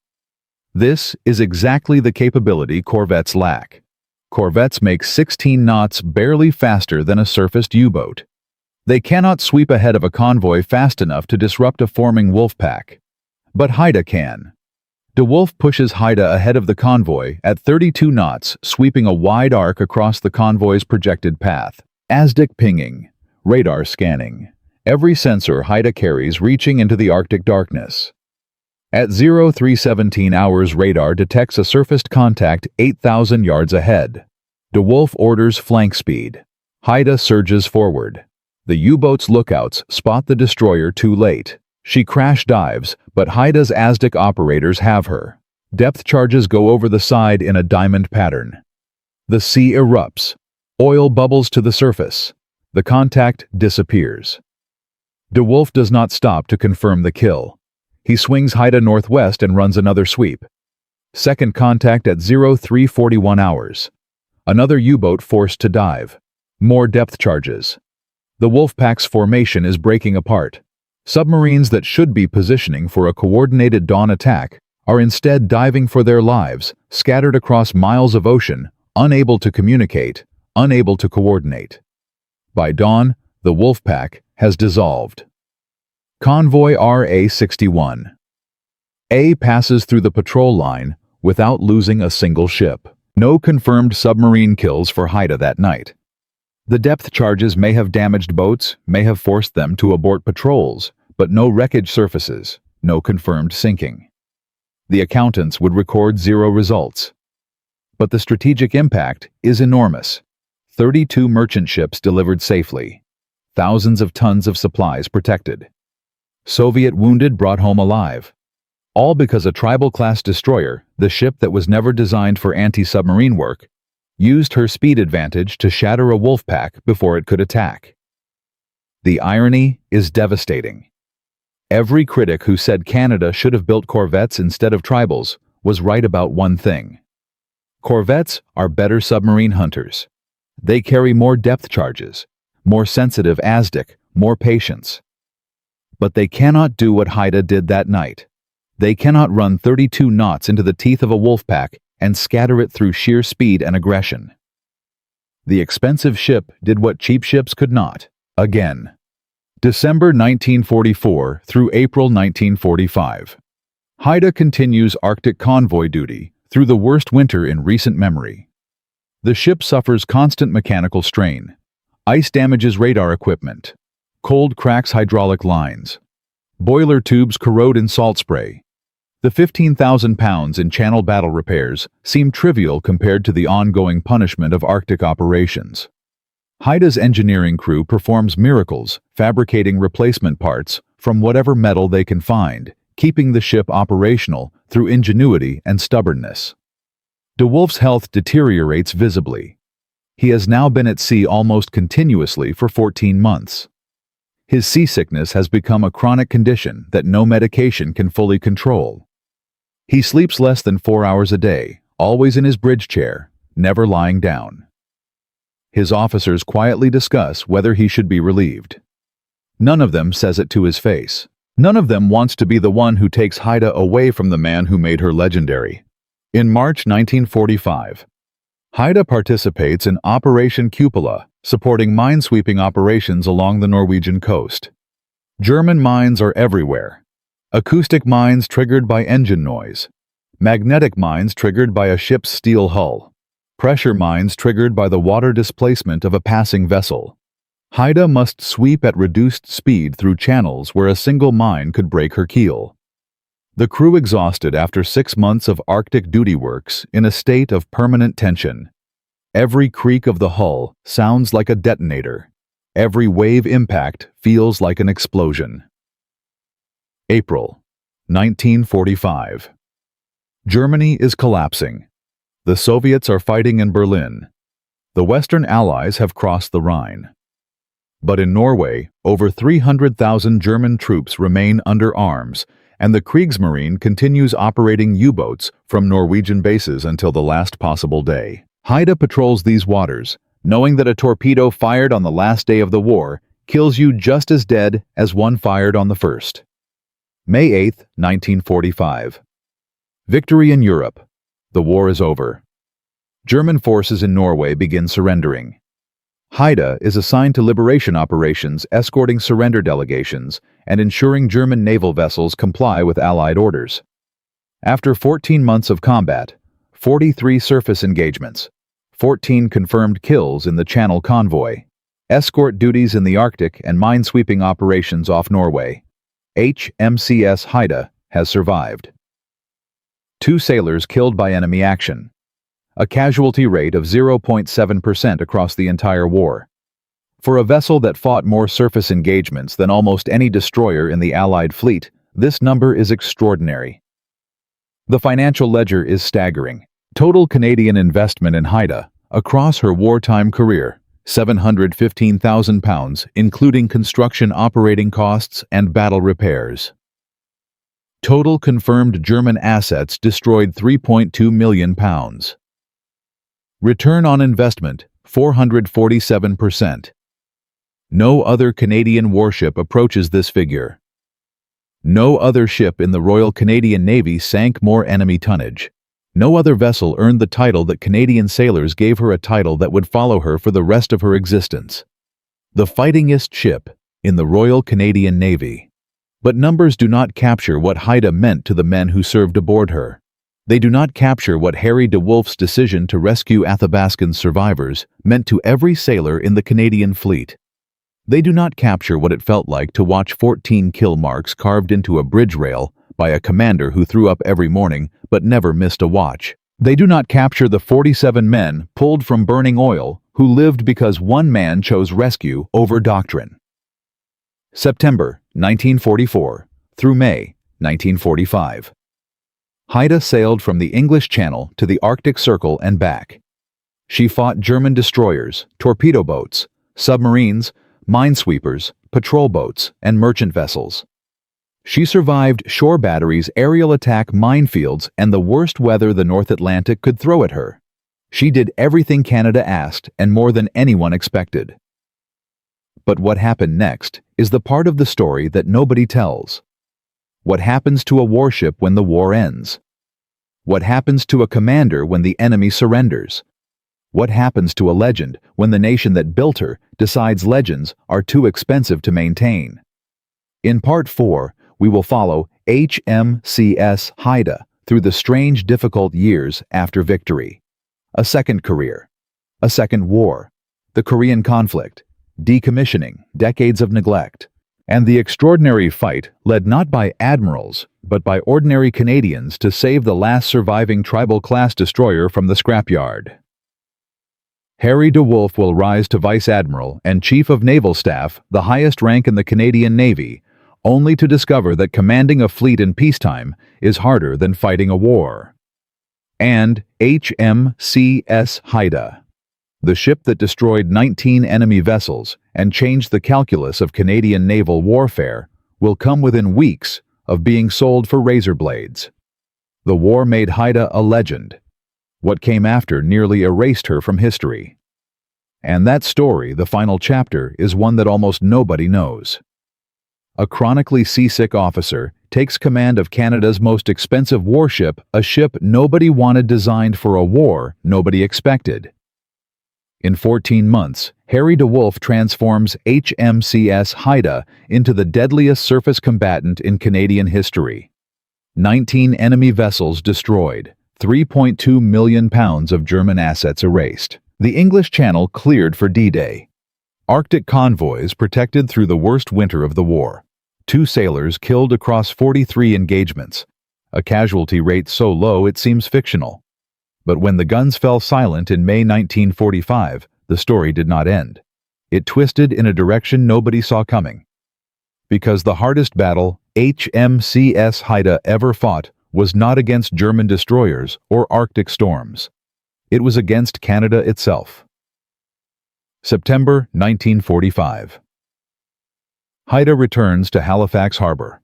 Speaker 1: This is exactly the capability corvettes lack. Corvettes make 16 knots barely faster than a surfaced U-boat. They cannot sweep ahead of a convoy fast enough to disrupt a forming wolfpack. But Haida can. DeWolf pushes Haida ahead of the convoy at 32 knots, sweeping a wide arc across the convoy's projected path. ASDIC pinging, radar scanning, every sensor Haida carries reaching into the Arctic darkness. At 0317 hours, radar detects a surfaced contact 8,000 yards ahead. DeWolf orders flank speed. Haida surges forward. The U-boat's lookouts spot the destroyer too late. She crash dives, but Haida's ASDIC operators have her. Depth charges go over the side in a diamond pattern. The sea erupts. Oil bubbles to the surface. The contact disappears. DeWolf does not stop to confirm the kill. He swings Haida northwest and runs another sweep. Second contact at 0341 hours. Another U-boat forced to dive. More depth charges. The Wolfpack's formation is breaking apart. Submarines that should be positioning for a coordinated dawn attack are instead diving for their lives, scattered across miles of ocean, unable to communicate, unable to coordinate. By dawn, the Wolfpack has dissolved. Convoy RA-61. A passes through the patrol line without losing a single ship. No confirmed submarine kills for Haida that night. The depth charges may have damaged boats, may have forced them to abort patrols, but no wreckage surfaces, no confirmed sinking. The accountants would record 0 results. But the strategic impact is enormous. 32 merchant ships delivered safely. Thousands of tons of supplies protected. Soviet wounded brought home alive. All because a tribal-class destroyer, the ship that was never designed for anti-submarine work, used her speed advantage to shatter a wolfpack before it could attack. The irony is devastating. Every critic who said Canada should have built corvettes instead of tribals was right about one thing. Corvettes are better submarine hunters. They carry more depth charges, more sensitive ASDIC, more patience. But they cannot do what Haida did that night. They cannot run 32 knots into the teeth of a wolfpack and scatter it through sheer speed and aggression. The expensive ship did what cheap ships could not, again. December 1944 through April 1945. Haida continues Arctic convoy duty through the worst winter in recent memory. The ship suffers constant mechanical strain. Ice damages radar equipment. Cold cracks hydraulic lines. Boiler tubes corrode in salt spray. The 15,000 pounds in channel battle repairs seem trivial compared to the ongoing punishment of Arctic operations. Haida's engineering crew performs miracles, fabricating replacement parts from whatever metal they can find, keeping the ship operational through ingenuity and stubbornness. DeWolf's health deteriorates visibly. He has now been at sea almost continuously for 14 months. His seasickness has become a chronic condition that no medication can fully control. He sleeps less than 4 hours a day, always in his bridge chair, never lying down. His officers quietly discuss whether he should be relieved. None of them says it to his face. None of them wants to be the one who takes Haida away from the man who made her legendary. In March 1945, Haida participates in Operation Cupola, supporting minesweeping operations along the Norwegian coast. German mines are everywhere. Acoustic mines triggered by engine noise. Magnetic mines triggered by a ship's steel hull. Pressure mines triggered by the water displacement of a passing vessel. Haida must sweep at reduced speed through channels where a single mine could break her keel. The crew exhausted after 6 months of Arctic duty works in a state of permanent tension. Every creak of the hull sounds like a detonator. Every wave impact feels like an explosion. April 1945. Germany is collapsing. The Soviets are fighting in Berlin. The Western Allies have crossed the Rhine. But in Norway, over 300,000 German troops remain under arms, and the Kriegsmarine continues operating U-boats from Norwegian bases until the last possible day. Haida patrols these waters, knowing that a torpedo fired on the last day of the war kills you just as dead as one fired on the first. May 8, 1945. Victory in Europe. The war is over. German forces in Norway begin surrendering. Haida is assigned to liberation operations, escorting surrender delegations and ensuring German naval vessels comply with Allied orders. After 14 months of combat, 43 surface engagements, 14 confirmed kills in the Channel convoy, escort duties in the Arctic and minesweeping operations off Norway, HMCS Haida has survived. 2 sailors killed by enemy action. A casualty rate of 0.7% across the entire war. For a vessel that fought more surface engagements than almost any destroyer in the Allied fleet, this number is extraordinary. The financial ledger is staggering. Total Canadian investment in Haida, across her wartime career, £715,000, including construction operating costs and battle repairs. Total confirmed German assets destroyed £3.2 million. Return on investment, 447%. No other Canadian warship approaches this figure. No other ship in the Royal Canadian Navy sank more enemy tonnage. No other vessel earned the title that Canadian sailors gave her, a title that would follow her for the rest of her existence. The Fightingest Ship in the Royal Canadian Navy. But numbers do not capture what Haida meant to the men who served aboard her. They do not capture what Harry DeWolf's decision to rescue Athabascan's survivors meant to every sailor in the Canadian fleet. They do not capture what it felt like to watch 14 kill marks carved into a bridge rail by a commander who threw up every morning but never missed a watch. They do not capture the 47 men pulled from burning oil who lived because one man chose rescue over doctrine. September 1944 through May 1945. Haida sailed from the English Channel to the Arctic Circle and back. She fought German destroyers, torpedo boats, submarines, minesweepers, patrol boats, and merchant vessels. She survived shore batteries, aerial attack minefields, and the worst weather the North Atlantic could throw at her. She did everything Canada asked and more than anyone expected. But what happened next is the part of the story that nobody tells. What happens to a warship when the war ends? What happens to a commander when the enemy surrenders? What happens to a legend when the nation that built her decides legends are too expensive to maintain? In Part 4, we will follow HMCS Haida through the strange, difficult years after victory. A second career. A second war. The Korean conflict. Decommissioning, decades of neglect. And the extraordinary fight led not by admirals, but by ordinary Canadians to save the last surviving tribal-class destroyer from the scrapyard. Harry DeWolf will rise to Vice Admiral and Chief of Naval Staff, the highest rank in the Canadian Navy, only to discover that commanding a fleet in peacetime is harder than fighting a war. And HMCS Haida. The ship that destroyed 19 enemy vessels and changed the calculus of Canadian naval warfare will come within weeks of being sold for razor blades. The war made Haida a legend. What came after nearly erased her from history. And that story, the final chapter, is one that almost nobody knows. A chronically seasick officer takes command of Canada's most expensive warship, a ship nobody wanted, designed for a war nobody expected. In 14 months, Harry DeWolf transforms HMCS Haida into the deadliest surface combatant in Canadian history. 19 enemy vessels destroyed, 3.2 million pounds of German assets erased. The English Channel cleared for D-Day. Arctic convoys protected through the worst winter of the war. 2 sailors killed across 43 engagements. A casualty rate so low it seems fictional. But when the guns fell silent in May 1945, the story did not end. It twisted in a direction nobody saw coming. Because the hardest battle HMCS Haida ever fought was not against German destroyers or Arctic storms. It was against Canada itself. September 1945. Haida returns to Halifax Harbor.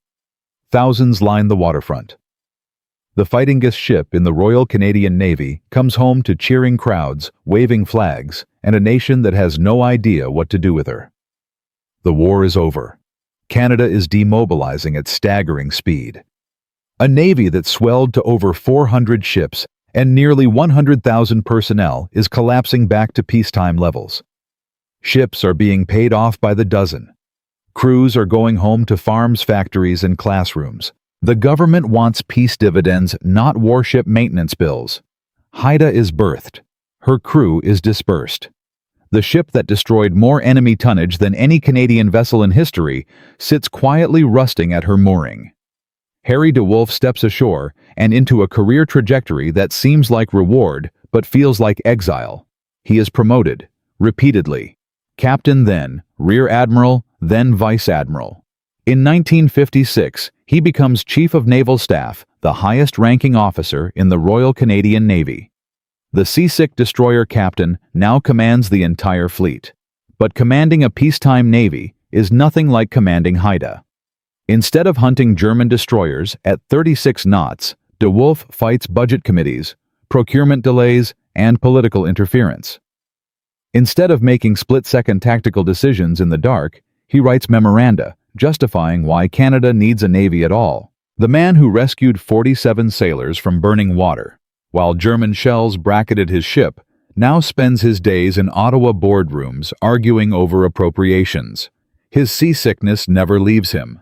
Speaker 1: Thousands line the waterfront. The Fightingest Ship in the Royal Canadian Navy comes home to cheering crowds, waving flags, and a nation that has no idea what to do with her. The war is over. Canada is demobilizing at staggering speed. A navy that swelled to over 400 ships and nearly 100,000 personnel is collapsing back to peacetime levels. Ships are being paid off by the dozen. Crews are going home to farms, factories, and classrooms. The government wants peace dividends, not warship maintenance bills. Haida is birthed. Her crew is dispersed. The ship that destroyed more enemy tonnage than any Canadian vessel in history sits quietly rusting at her mooring. Harry DeWolf steps ashore and into a career trajectory that seems like reward but feels like exile. He is promoted, repeatedly. Captain, then Rear Admiral, then Vice Admiral. In 1956, he becomes Chief of Naval Staff, the highest-ranking officer in the Royal Canadian Navy. The seasick destroyer captain now commands the entire fleet. But commanding a peacetime navy is nothing like commanding Haida. Instead of hunting German destroyers at 36 knots, DeWolf fights budget committees, procurement delays, and political interference. Instead of making split-second tactical decisions in the dark, he writes memoranda, justifying why Canada needs a navy at all. The man who rescued 47 sailors from burning water, while German shells bracketed his ship, now spends his days in Ottawa boardrooms arguing over appropriations. His seasickness never leaves him.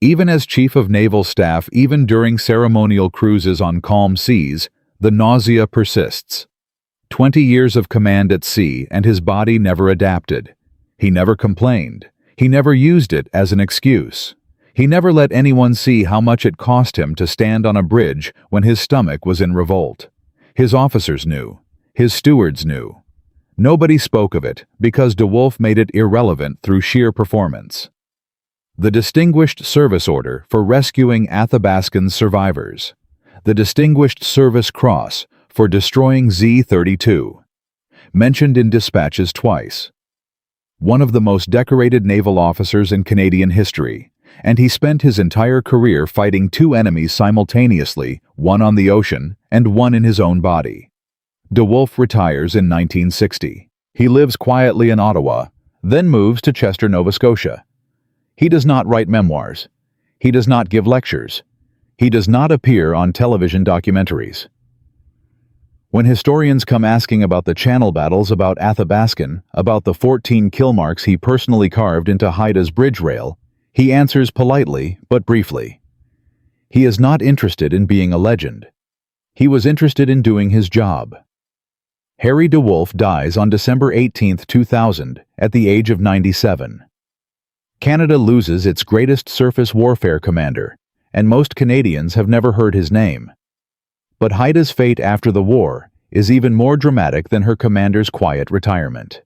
Speaker 1: Even as Chief of Naval Staff, even during ceremonial cruises on calm seas, the nausea persists. 20 years of command at sea, and his body never adapted. He never complained. He never used it as an excuse. He never let anyone see how much it cost him to stand on a bridge when his stomach was in revolt. His officers knew. His stewards knew. Nobody spoke of it because DeWolf made it irrelevant through sheer performance. The Distinguished Service Order for rescuing Athabascan's survivors. The Distinguished Service Cross for destroying Z-32. Mentioned in dispatches twice. One of the most decorated naval officers in Canadian history, and he spent his entire career fighting 2 enemies simultaneously, one on the ocean and one in his own body. DeWolf retires in 1960. He lives quietly in Ottawa, then moves to Chester, Nova Scotia. He does not write memoirs. He does not give lectures. He does not appear on television documentaries. When historians come asking about the Channel battles, about Athabascan, about the 14 kill marks he personally carved into Haida's bridge rail, he answers politely but briefly. He is not interested in being a legend. He was interested in doing his job. Harry DeWolf dies on December 18, 2000, at the age of 97. Canada loses its greatest surface warfare commander, and most Canadians have never heard his name. But Haida's fate after the war is even more dramatic than her commander's quiet retirement.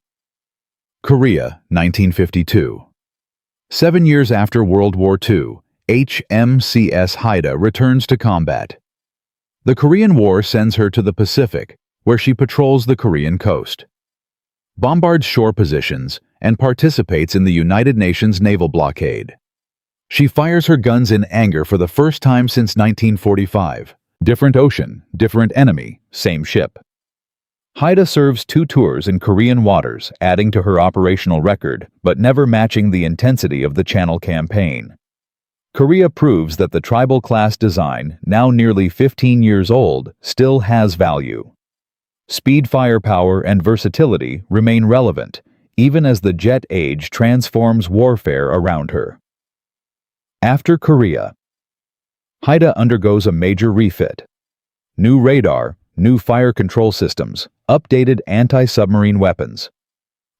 Speaker 1: Korea, 1952. 7 years after World War II, HMCS Haida returns to combat. The Korean War sends her to the Pacific, where she patrols the Korean coast. bombards shore positions, and participates in the United Nations naval blockade. She fires her guns in anger for the first time since 1945. Different ocean, different enemy, same ship. Haida serves 2 tours in Korean waters, adding to her operational record, but never matching the intensity of the Channel campaign. Korea proves that the tribal-class design, now nearly 15 years old, still has value. Speed, firepower, and versatility remain relevant, even as the jet age transforms warfare around her. After Korea, Haida undergoes a major refit. New radar, new fire control systems, updated anti-submarine weapons.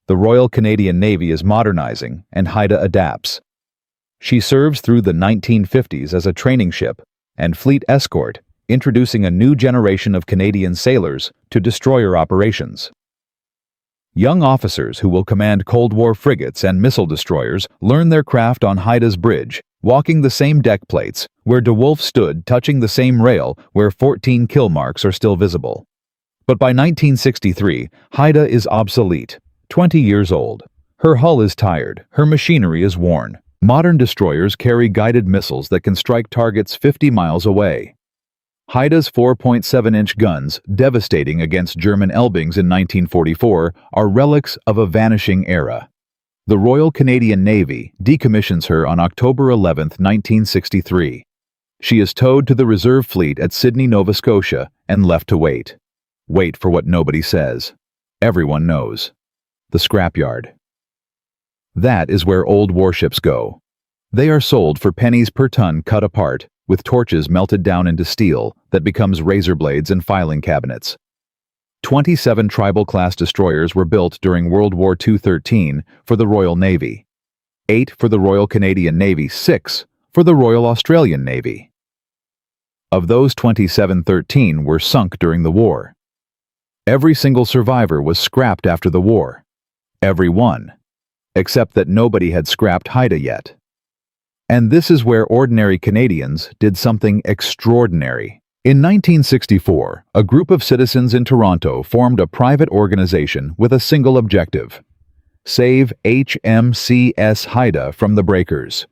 Speaker 1: The Royal Canadian Navy is modernizing, and Haida adapts. She serves through the 1950s as a training ship and fleet escort, introducing a new generation of Canadian sailors to destroyer operations. Young officers who will command Cold War frigates and missile destroyers learn their craft on Haida's bridge, walking the same deck plates, where DeWolf stood touching the same rail where 14 kill marks are still visible. But by 1963, Haida is obsolete, 20 years old. Her hull is tired, her machinery is worn. Modern destroyers carry guided missiles that can strike targets 50 miles away. Haida's 4.7-inch guns, devastating against German Elbings in 1944, are relics of a vanishing era. The Royal Canadian Navy decommissions her on October 11, 1963. She is towed to the reserve fleet at Sydney, Nova Scotia, and left to wait. Wait for what nobody says. Everyone knows. The scrapyard. That is where old warships go. They are sold for pennies per ton cut apart, with torches melted down into steel that becomes razor blades and filing cabinets. 27 tribal-class destroyers were built during World War II-13 for the Royal Navy, 8 for the Royal Canadian Navy, 6 for the Royal Australian Navy. Of those 27, 13 were sunk during the war. Every single survivor was scrapped after the war. Every one. Except that nobody had scrapped Haida yet. And this is where ordinary Canadians did something extraordinary. In 1964, a group of citizens in Toronto formed a private organization with a single objective: save HMCS Haida from the breakers.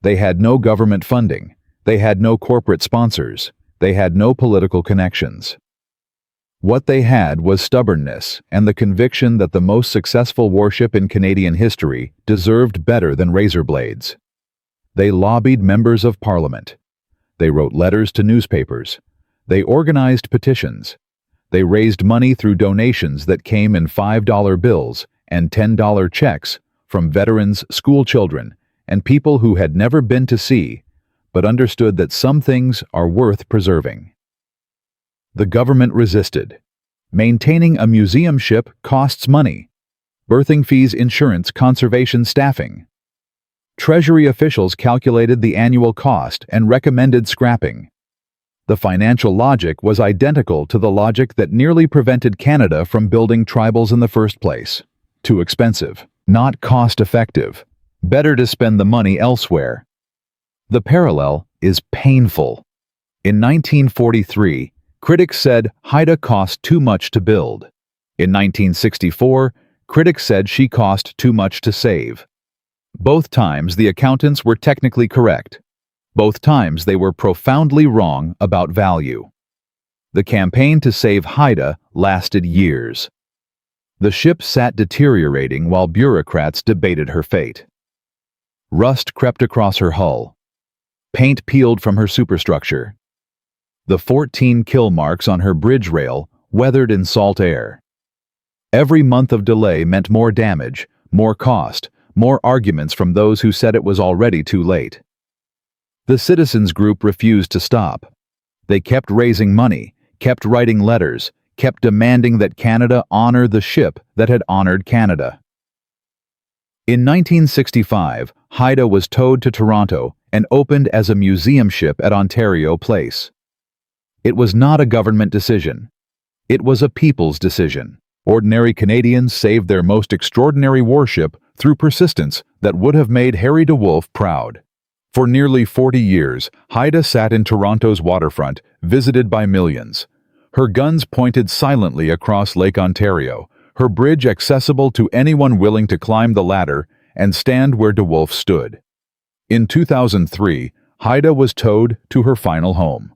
Speaker 1: They had no government funding, they had no corporate sponsors, they had no political connections. What they had was stubbornness and the conviction that the most successful warship in Canadian history deserved better than razor blades. They lobbied members of Parliament. They wrote letters to newspapers. They organized petitions. They raised money through donations that came in $5 bills and $10 checks from veterans, school children, and people who had never been to sea, but understood that some things are worth preserving. The government resisted. Maintaining a museum ship costs money. Berthing fees, insurance, conservation, staffing. Treasury officials calculated the annual cost and recommended scrapping. The financial logic was identical to the logic that nearly prevented Canada from building tribals in the first place. Too expensive, not cost-effective. Better to spend the money elsewhere. The parallel is painful. In 1943, critics said Haida cost too much to build. In 1964, critics said she cost too much to save. Both times the accountants were technically correct. Both times they were profoundly wrong about value. The campaign to save Haida lasted years. The ship sat deteriorating while bureaucrats debated her fate. Rust crept across her hull. Paint peeled from her superstructure. The 14 kill marks on her bridge rail weathered in salt air. Every month of delay meant more damage, more cost, more arguments from those who said it was already too late. The citizens group refused to stop. They kept raising money, kept writing letters, kept demanding that Canada honor the ship that had honored Canada. In 1965, Haida was towed to Toronto and opened as a museum ship at Ontario Place. It was not a government decision. It was a people's decision. Ordinary Canadians saved their most extraordinary warship through persistence that would have made Harry DeWolf proud. For nearly 40 years, Haida sat in Toronto's waterfront, visited by millions. Her guns pointed silently across Lake Ontario, her bridge accessible to anyone willing to climb the ladder and stand where DeWolf stood. In 2003, Haida was towed to her final home.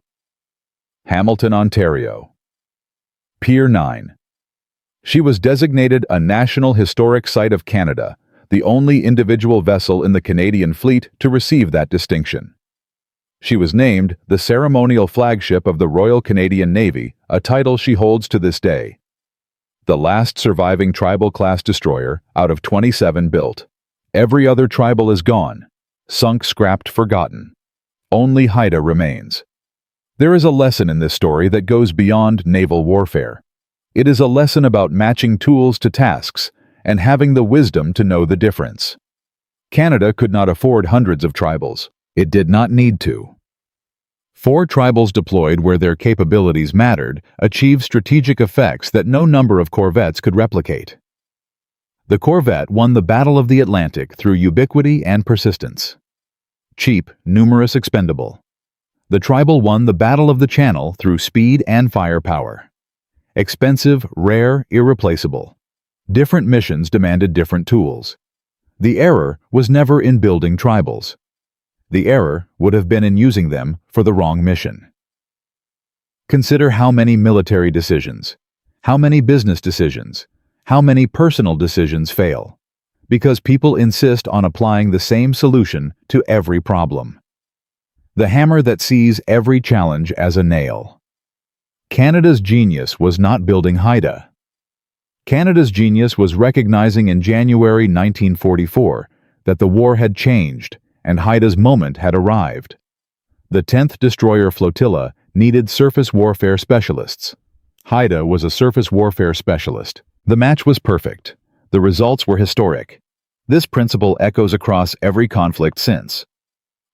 Speaker 1: Hamilton, Ontario. Pier 9. She was designated a National Historic Site of Canada, the only individual vessel in the Canadian fleet to receive that distinction. She was named the ceremonial flagship of the Royal Canadian Navy, a title she holds to this day. The last surviving tribal-class destroyer out of 27 built. Every other tribal is gone, sunk, scrapped, forgotten. Only Haida remains. There is a lesson in this story that goes beyond naval warfare. It is a lesson about matching tools to tasks and having the wisdom to know the difference. Canada could not afford hundreds of tribals. It did not need to. 4 tribals deployed where their capabilities mattered achieved strategic effects that no number of corvettes could replicate. The corvette won the Battle of the Atlantic through ubiquity and persistence. Cheap, numerous, expendable. The tribal won the Battle of the Channel through speed and firepower. Expensive, rare, irreplaceable. Different missions demanded different tools. The error was never in building tribals. The error would have been in using them for the wrong mission. Consider how many military decisions, how many business decisions, how many personal decisions fail, because people insist on applying the same solution to every problem. The hammer that sees every challenge as a nail. Canada's genius was not building Haida. Canada's genius was recognizing in January 1944 that the war had changed and Haida's moment had arrived. The 10th Destroyer Flotilla needed surface warfare specialists. Haida was a surface warfare specialist. The match was perfect. The results were historic. This principle echoes across every conflict since.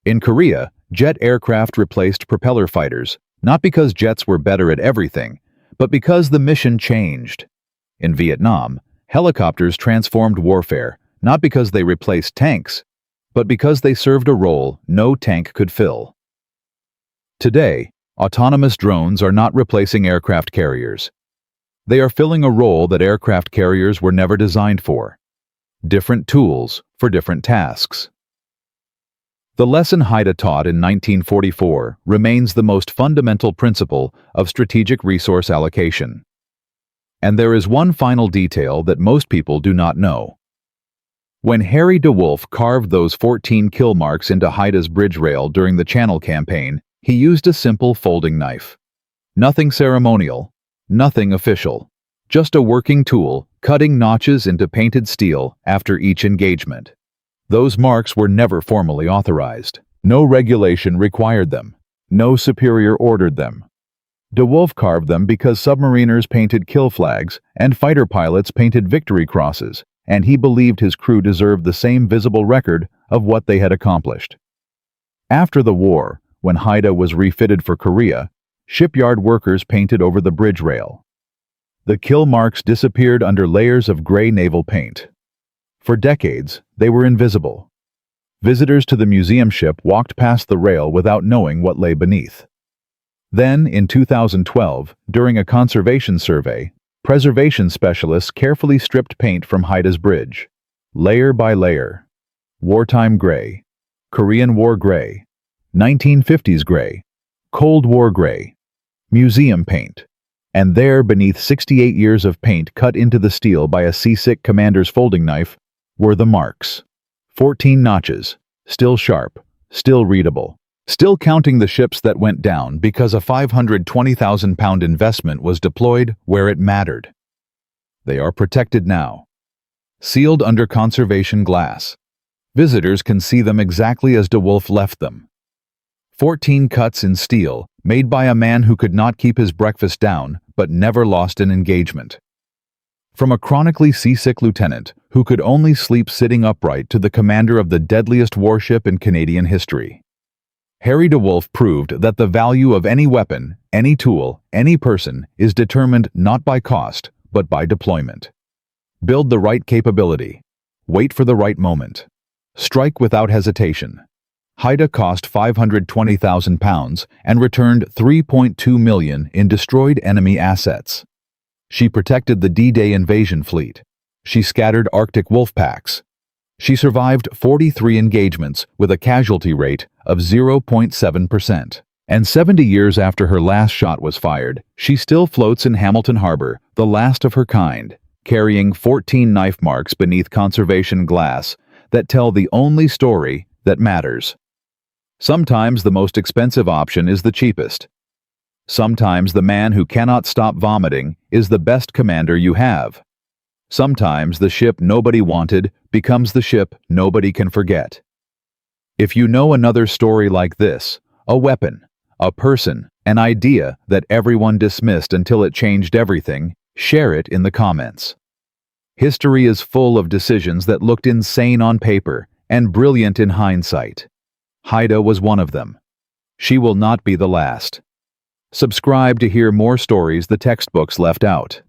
Speaker 1: In Korea, jet aircraft replaced propeller fighters, not because jets were better at everything, but because the mission changed. In Vietnam, helicopters transformed warfare, not because they replaced tanks, but because they served a role no tank could fill. Today, autonomous drones are not replacing aircraft carriers. They are filling a role that aircraft carriers were never designed for. Different tools for different tasks. The lesson Haida taught in 1944 remains the most fundamental principle of strategic resource allocation. And there is one final detail that most people do not know. When Harry DeWolf carved those 14 kill marks into Haida's bridge rail during the Channel Campaign, he used a simple folding knife. Nothing ceremonial, nothing official, just a working tool cutting notches into painted steel after each engagement. Those marks were never formally authorized. No regulation required them. No superior ordered them. DeWolf carved them because submariners painted kill flags and fighter pilots painted victory crosses, and he believed his crew deserved the same visible record of what they had accomplished. After the war, when Haida was refitted for Korea, shipyard workers painted over the bridge rail. The kill marks disappeared under layers of gray naval paint. For decades, they were invisible. Visitors to the museum ship walked past the rail without knowing what lay beneath. Then, in 2012, during a conservation survey, preservation specialists carefully stripped paint from Haida's bridge, layer by layer. Wartime gray, Korean War gray, 1950s gray, Cold War gray, museum paint. And there, beneath 68 years of paint cut into the steel by a seasick commander's folding knife, were the marks. 14 notches, still sharp, still readable, still counting the ships that went down because a 520,000-pound investment was deployed where it mattered. They are protected now. Sealed under conservation glass. Visitors can see them exactly as DeWolf left them. 14 cuts in steel, made by a man who could not keep his breakfast down but never lost an engagement. From a chronically seasick lieutenant who could only sleep sitting upright to the commander of the deadliest warship in Canadian history. Harry DeWolf proved that the value of any weapon, any tool, any person is determined not by cost, but by deployment. Build the right capability. Wait for the right moment. Strike without hesitation. Haida cost 520,000 pounds and returned 3.2 million in destroyed enemy assets. She protected the D-Day invasion fleet. She scattered Arctic wolf packs. She survived 43 engagements with a casualty rate of 0.7%. And 70 years after her last shot was fired, she still floats in Hamilton Harbor, the last of her kind, carrying 14 knife marks beneath conservation glass that tell the only story that matters. Sometimes the most expensive option is the cheapest. Sometimes the man who cannot stop vomiting is the best commander you have. Sometimes the ship nobody wanted becomes the ship nobody can forget. If you know another story like this, a weapon, a person, an idea that everyone dismissed until it changed everything, share it in the comments. History is full of decisions that looked insane on paper and brilliant in hindsight. Haida was one of them. She will not be the last. Subscribe to hear more stories the textbooks left out.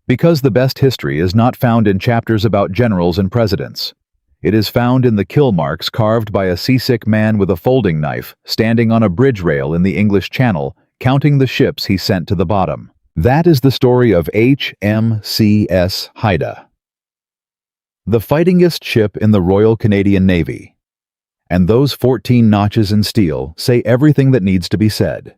Speaker 1: Because the best history is not found in chapters about generals and presidents. It is found in the kill marks carved by a seasick man with a folding knife standing on a bridge rail in the English Channel, counting the ships he sent to the bottom. That is the story of HMCS Haida, the fightingest ship in the Royal Canadian Navy. And those 14 notches in steel say everything that needs to be said.